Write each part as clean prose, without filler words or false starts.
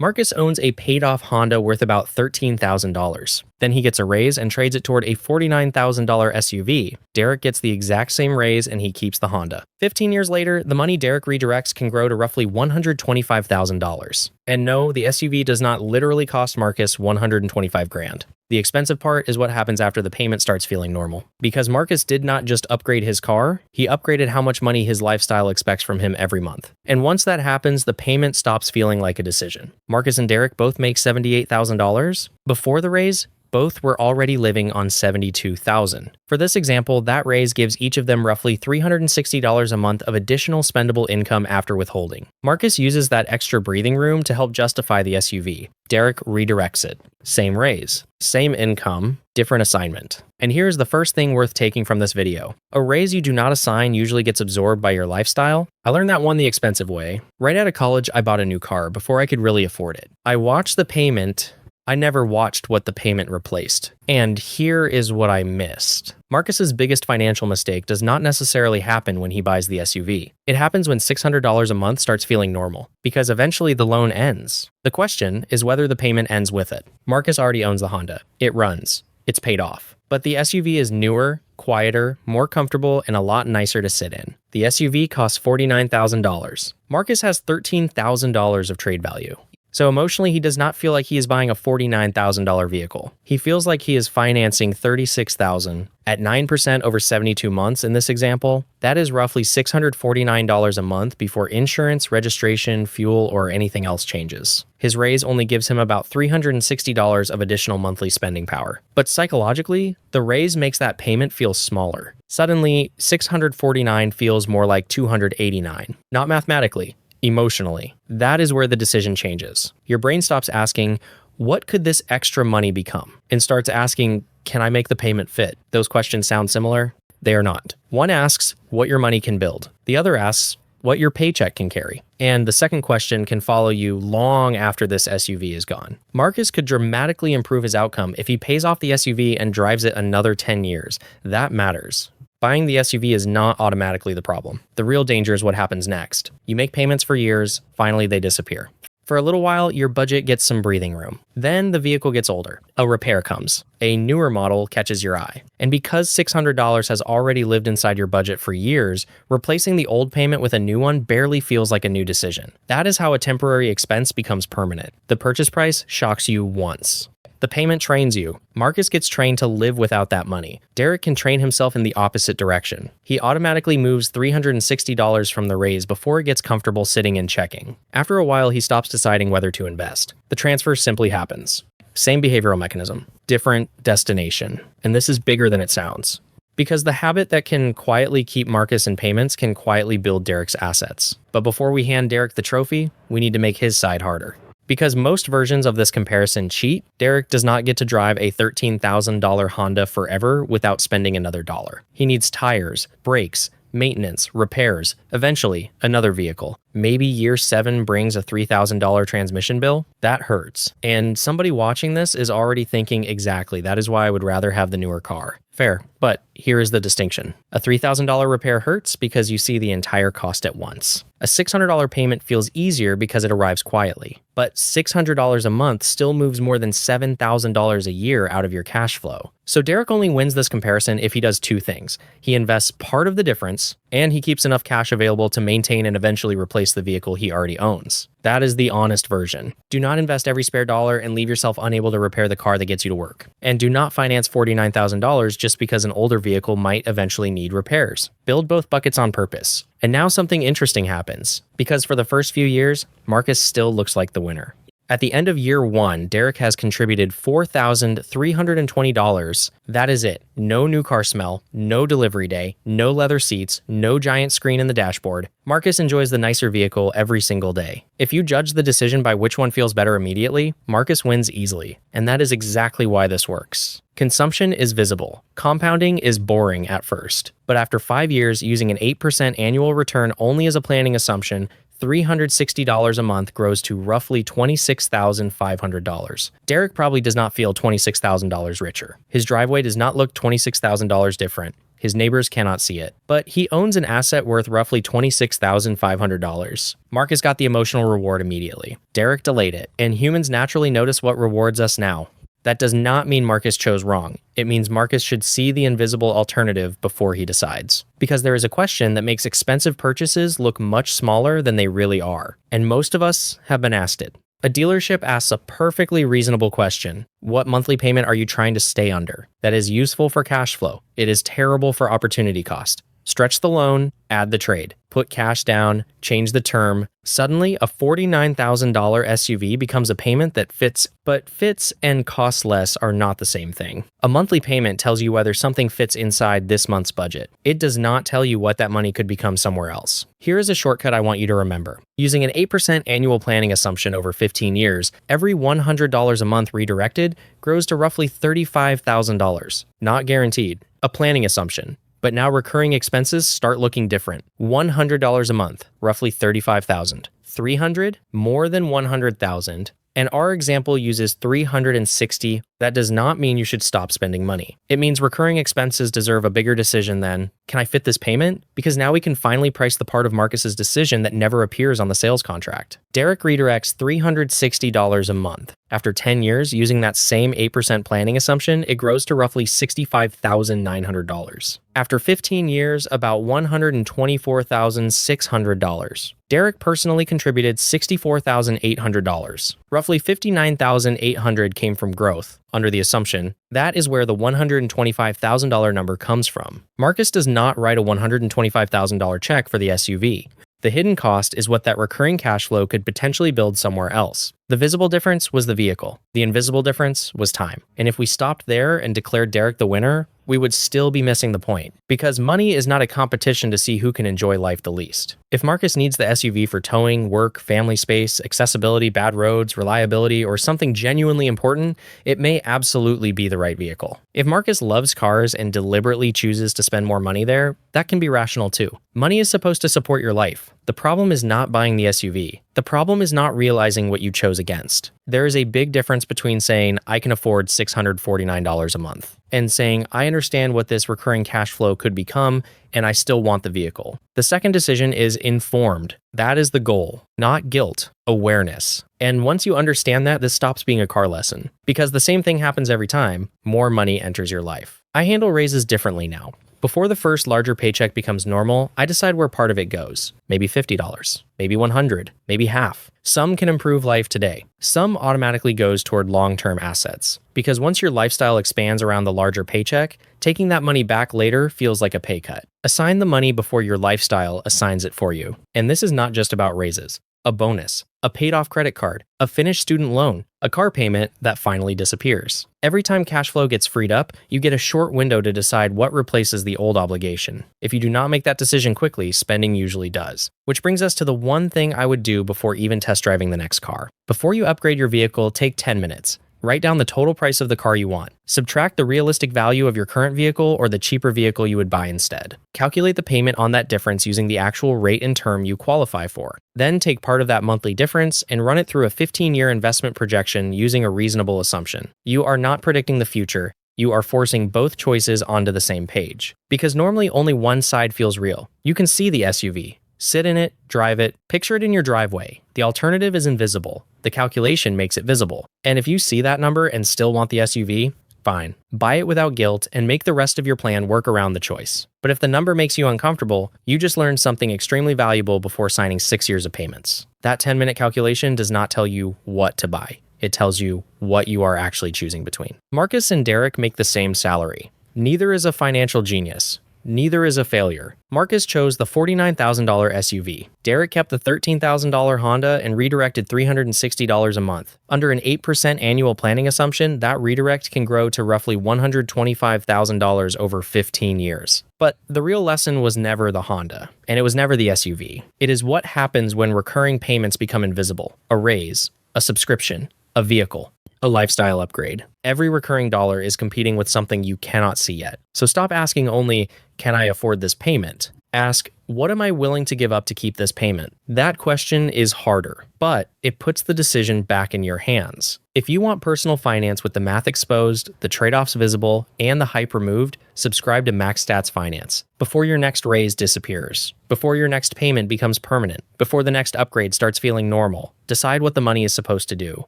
Marcus owns a paid-off Honda worth about $13,000. Then he gets a raise and trades it toward a $49,000 SUV. Derek gets the exact same raise and he keeps the Honda. 15 years later, the money Derek redirects can grow to roughly $125,000. And no, the SUV does not literally cost Marcus $125,000. The expensive part is what happens after the payment starts feeling normal. Because Marcus did not just upgrade his car, he upgraded how much money his lifestyle expects from him every month. And once that happens, the payment stops feeling like a decision. Marcus and Derek both make $78,000. Before the raise, both were already living on $72,000. For this example, that raise gives each of them roughly $360 a month of additional spendable income after withholding. Marcus uses that extra breathing room to help justify the SUV. Derek redirects it. Same raise, same income, different assignment. And here's the first thing worth taking from this video. A raise you do not assign usually gets absorbed by your lifestyle. I learned that one the expensive way. Right out of college, I bought a new car before I could really afford it. I watched the payment. I never watched what the payment replaced. And here is what I missed. Marcus's biggest financial mistake does not necessarily happen when he buys the SUV. It happens when $600 a month starts feeling normal, because eventually the loan ends. The question is whether the payment ends with it. Marcus already owns the Honda. It runs. It's paid off. But the SUV is newer, quieter, more comfortable, and a lot nicer to sit in. The SUV costs $49,000. Marcus has $13,000 of trade value. So emotionally, he does not feel like he is buying a $49,000 vehicle. He feels like he is financing $36,000 at 9% over 72 months in this example. That is roughly $649 a month before insurance, registration, fuel, or anything else changes. His raise only gives him about $360 of additional monthly spending power. But psychologically, the raise makes that payment feel smaller. Suddenly, $649 feels more like $289. Not mathematically. Emotionally. That is where the decision changes. Your brain stops asking, what could this extra money become? And starts asking, can I make the payment fit? Those questions sound similar? They are not. One asks what your money can build. The other asks what your paycheck can carry. And the second question can follow you long after this SUV is gone. Marcus could dramatically improve his outcome if he pays off the SUV and drives it another 10 years. That matters. Buying the SUV is not automatically the problem. The real danger is what happens next. You make payments for years, finally they disappear. For a little while, your budget gets some breathing room. Then the vehicle gets older. A repair comes. A newer model catches your eye. And because $600 has already lived inside your budget for years, replacing the old payment with a new one barely feels like a new decision. That is how a temporary expense becomes permanent. The purchase price shocks you once. The payment trains you. Marcus gets trained to live without that money. Derek can train himself in the opposite direction. He automatically moves $360 from the raise before it gets comfortable sitting in checking. After a while, he stops deciding whether to invest. The transfer simply happens. Same behavioral mechanism, different destination. And this is bigger than it sounds. Because the habit that can quietly keep Marcus in payments can quietly build Derek's assets. But before we hand Derek the trophy, we need to make his side harder. Because most versions of this comparison cheat, Derek does not get to drive a $13,000 Honda forever without spending another dollar. He needs tires, brakes, maintenance, repairs, eventually another vehicle. Maybe year 7 brings a $3,000 transmission bill. That hurts. And somebody watching this is already thinking exactly, that is why I would rather have the newer car. Fair, but here is the distinction. A $3,000 repair hurts because you see the entire cost at once. A $600 payment feels easier because it arrives quietly. But $600 a month still moves more than $7,000 a year out of your cash flow. So Derek only wins this comparison if he does two things. He invests part of the difference, and he keeps enough cash available to maintain and eventually replace the vehicle he already owns. That is the honest version. Do not invest every spare dollar and leave yourself unable to repair the car that gets you to work. And do not finance $49,000 just because an older vehicle might eventually need repairs. Build both buckets on purpose. And now something interesting happens. Because for the first few years, Marcus still looks like the winner. At the end of year 1, Derek has contributed $4,320. That is it. No new car smell, no delivery day, no leather seats, no giant screen in the dashboard. Marcus enjoys the nicer vehicle every single day. If you judge the decision by which one feels better immediately, Marcus wins easily. And that is exactly why this works. Consumption is visible. Compounding is boring at first. But after 5 years, using an 8% annual return only as a planning assumption, $360 a month grows to roughly $26,500. Derek probably does not feel $26,000 richer. His driveway does not look $26,000 different. His neighbors cannot see it. But he owns an asset worth roughly $26,500. Marcus got the emotional reward immediately. Derek delayed it, and humans naturally notice what rewards us now. That does not mean Marcus chose wrong. It means Marcus should see the invisible alternative before he decides. Because there is a question that makes expensive purchases look much smaller than they really are. And most of us have been asked it. A dealership asks a perfectly reasonable question. What monthly payment are you trying to stay under? That is useful for cash flow. It is terrible for opportunity cost. Stretch the loan, add the trade. Put cash down, change the term. Suddenly, a $49,000 SUV becomes a payment that fits, but fits and costs less are not the same thing. A monthly payment tells you whether something fits inside this month's budget. It does not tell you what that money could become somewhere else. Here is a shortcut I want you to remember. Using an 8% annual planning assumption over 15 years, every $100 a month redirected grows to roughly $35,000. Not guaranteed. A planning assumption. But now recurring expenses start looking different. $100 a month, roughly $35,000. $300, more than $100,000. And our example uses 360. That does not mean you should stop spending money. It means recurring expenses deserve a bigger decision than, can I fit this payment? Because now we can finally price the part of Marcus's decision that never appears on the sales contract. Derek redirects $360 a month. After 10 years, using that same 8% planning assumption, it grows to roughly $65,900. After 15 years, about $124,600. Derek personally contributed $64,800. Roughly $59,800 came from growth, under the assumption that is where the $125,000 number comes from. Marcus does not write a $125,000 check for the SUV. The hidden cost is what that recurring cash flow could potentially build somewhere else. The visible difference was the vehicle. The invisible difference was time. And if we stopped there and declared Derek the winner, we would still be missing the point. Because money is not a competition to see who can enjoy life the least. If Marcus needs the SUV for towing, work, family space, accessibility, bad roads, reliability, or something genuinely important, it may absolutely be the right vehicle. If Marcus loves cars and deliberately chooses to spend more money there, that can be rational too. Money is supposed to support your life. The problem is not buying the SUV. The problem is not realizing what you chose against. There is a big difference between saying, I can afford $649 a month, and saying, I understand what this recurring cash flow could become, and I still want the vehicle. The second decision is informed. That is the goal, not guilt, awareness. And once you understand that, this stops being a car lesson. Because the same thing happens every time, more money enters your life. I handle raises differently now. Before the first larger paycheck becomes normal, I decide where part of it goes. Maybe $50, maybe $100, maybe half. Some can improve life today. Some automatically goes toward long-term assets. Because once your lifestyle expands around the larger paycheck, taking that money back later feels like a pay cut. Assign the money before your lifestyle assigns it for you. And this is not just about raises. A bonus, a paid-off credit card, a finished student loan, a car payment that finally disappears. Every time cash flow gets freed up, you get a short window to decide what replaces the old obligation. If you do not make that decision quickly, spending usually does. Which brings us to the one thing I would do before even test driving the next car. Before you upgrade your vehicle, take 10 minutes. Write down the total price of the car you want. Subtract the realistic value of your current vehicle or the cheaper vehicle you would buy instead. Calculate the payment on that difference using the actual rate and term you qualify for. Then take part of that monthly difference and run it through a 15-year investment projection using a reasonable assumption. You are not predicting the future. You are forcing both choices onto the same page. Because normally only one side feels real. You can see the SUV. Sit in it, drive it, picture it in your driveway. The alternative is invisible. The calculation makes it visible. And if you see that number and still want the SUV, fine. Buy it without guilt and make the rest of your plan work around the choice. But if the number makes you uncomfortable, you just learned something extremely valuable before signing 6 years of payments. That 10-minute calculation does not tell you what to buy. It tells you what you are actually choosing between. Marcus and Derek make the same salary. Neither is a financial genius. Neither is a failure. Marcus chose the $49,000 SUV. Derek kept the $13,000 Honda and redirected $360 a month. Under an 8% annual planning assumption, that redirect can grow to roughly $125,000 over 15 years. But the real lesson was never the Honda, and it was never the SUV. It is what happens when recurring payments become invisible. A raise, a subscription, a vehicle, a lifestyle upgrade. Every recurring dollar is competing with something you cannot see yet. So stop asking only, can I afford this payment? Ask, what am I willing to give up to keep this payment? That question is harder, but it puts the decision back in your hands. If you want personal finance with the math exposed, the trade-offs visible, and the hype removed, subscribe to Max Stats Finance. Before your next raise disappears, before your next payment becomes permanent, before the next upgrade starts feeling normal, decide what the money is supposed to do.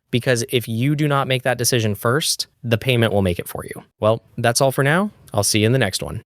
Because if you do not make that decision first, the payment will make it for you. Well, that's all for now. I'll see you in the next one.